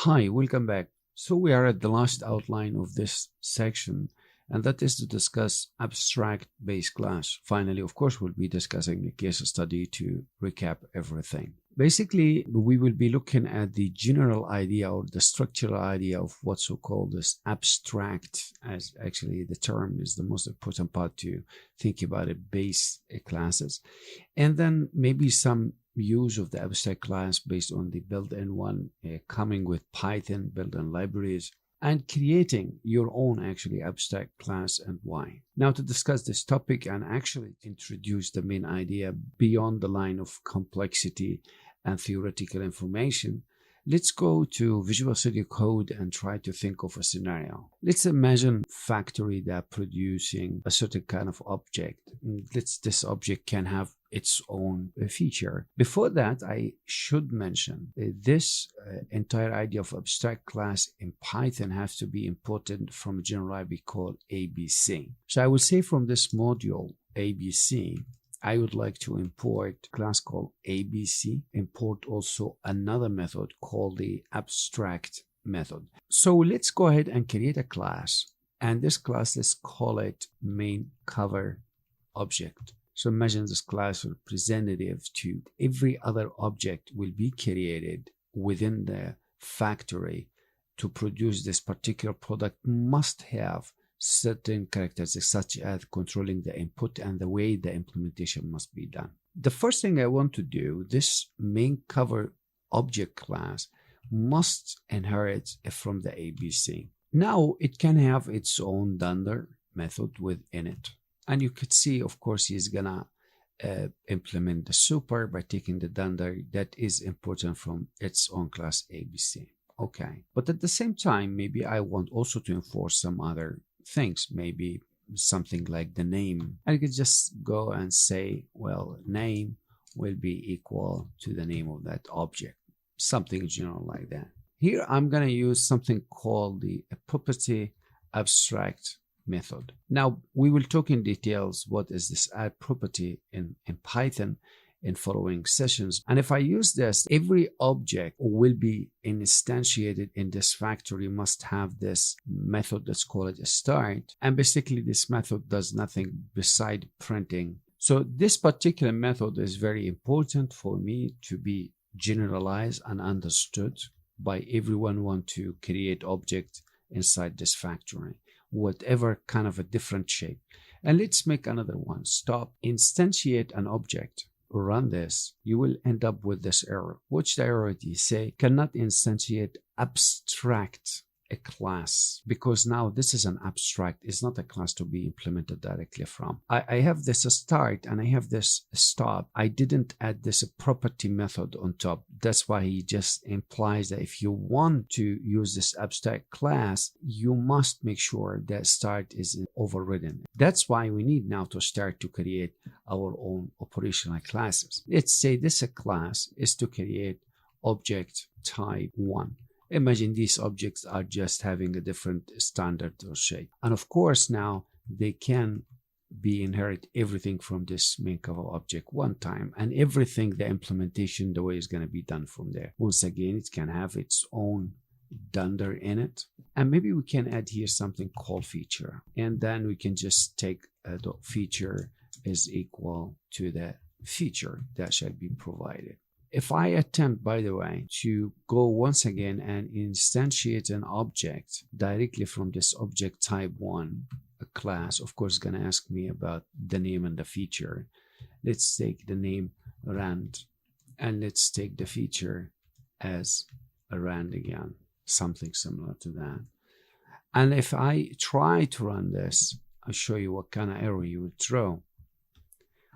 Hi, welcome back. So we are at the last outline of this section, and that is to discuss abstract base class. Finally, of course, we'll be discussing a case study to recap everything. Basically, we will be looking at the general idea or the structural idea of what's so-called this abstract, as actually the term is the most important part to think about it, base classes. And then maybe some use of the abstract class based on the built-in one, coming with Python built-in libraries, and creating your own actually abstract class and why. Now, to discuss this topic and actually introduce the main idea beyond the line of complexity and theoretical information, let's go to Visual Studio Code and try to think of a scenario. Let's imagine a factory that producing a certain kind of object. This object can have its own feature. Before that, I should mention this entire idea of abstract class in Python has to be imported from a general library called ABC. So I will say from this module ABC, I would like to import a class called ABC, import also another method called the abstract method. So let's go ahead and create a class, and this class, let's call it main cover object. So imagine this class representative to every other object will be created within the factory to produce this particular product must have certain characteristics such as controlling the input and the way the implementation must be done. The first thing I want to do, this main cover object class must inherit from the ABC. Now it can have its own dunder method within it. And you could see, of course, he's gonna implement the super by taking the dunder that is important from its own class ABC. Okay, but at the same time, maybe I want also to enforce some other things, maybe something like the name. I could just go and say, well, name will be equal to the name of that object, something general like that. Here, I'm gonna use something called the property abstract method. Now, we will talk in details what is this add property in Python in following sessions. And if I use this, every object will be instantiated in this factory must have this method that's called a start. And basically this method does nothing beside printing. So this particular method is very important for me to be generalized and understood by everyone want to create object inside this factory, whatever kind of a different shape. And let's make another one. Stop, instantiate an object. Run this, you will end up with this error. Which the error do you say? Cannot instantiate abstract a class, because now this is an abstract. It's not a class to be implemented directly from. I have this start and I have this stop. I didn't add this property method on top. That's why he just implies that if you want to use this abstract class, you must make sure that start is overridden. That's why we need now to start to create our own operational classes. Let's say this class is to create object type 1. Imagine these objects are just having a different standard or shape. And of course, now they can be inherit everything from this main cover object one time, and everything, the implementation, the way is going to be done from there. Once again, it can have its own dunder in it. And maybe we can add here something called feature. And then we can just take the feature is equal to the feature that shall be provided. If I attempt, by the way, to go once again and instantiate an object directly from this object type 1 a class, of course, going to ask me about the name and the feature. Let's take the name rand, and let's take the feature as a rand again, something similar to that. And if I try to run this, I'll show you what kind of error you would throw.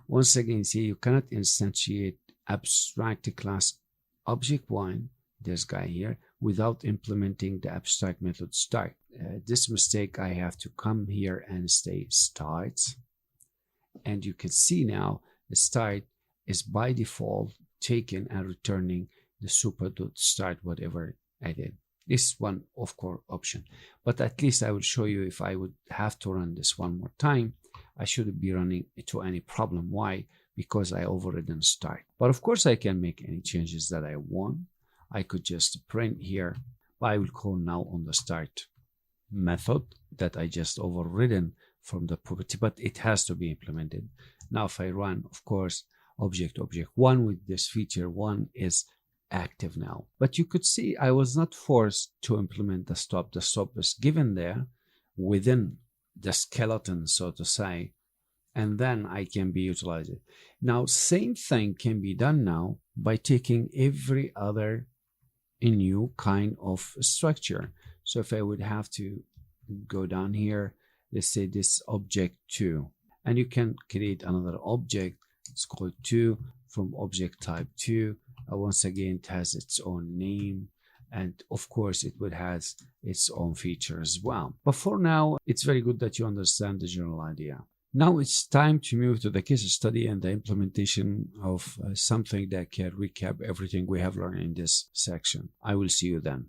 Once again, see, you cannot instantiate abstract class object 1, this guy here, without implementing the abstract method start. This mistake, I have to come here and say start, and you can see now the start is by default taken and returning the super.start whatever I did. This is one of course option, but at least I will show you if I would have to run this one more time, I shouldn't be running into any problem. Why? Because I overridden start. But of course I can make any changes that I want. I could just print here, But I will call now on the start method that I just overridden from the property, but it has to be implemented. Now, if I run, of course, object 1 with this feature 1 is active now. But you could see I was not forced to implement the stop. The stop is given there within the skeleton, so to say, and then I can be utilized. Now, same thing can be done now by taking every other new kind of structure. So if I would have to go down here, let's say this object 2, and you can create another object. It's called 2 from object type 2. Once again, it has its own name, and of course it would have its own feature as well. But for now, it's very good that you understand the general idea. Now it's time to move to the case study and the implementation of something that can recap everything we have learned in this section. I will see you then.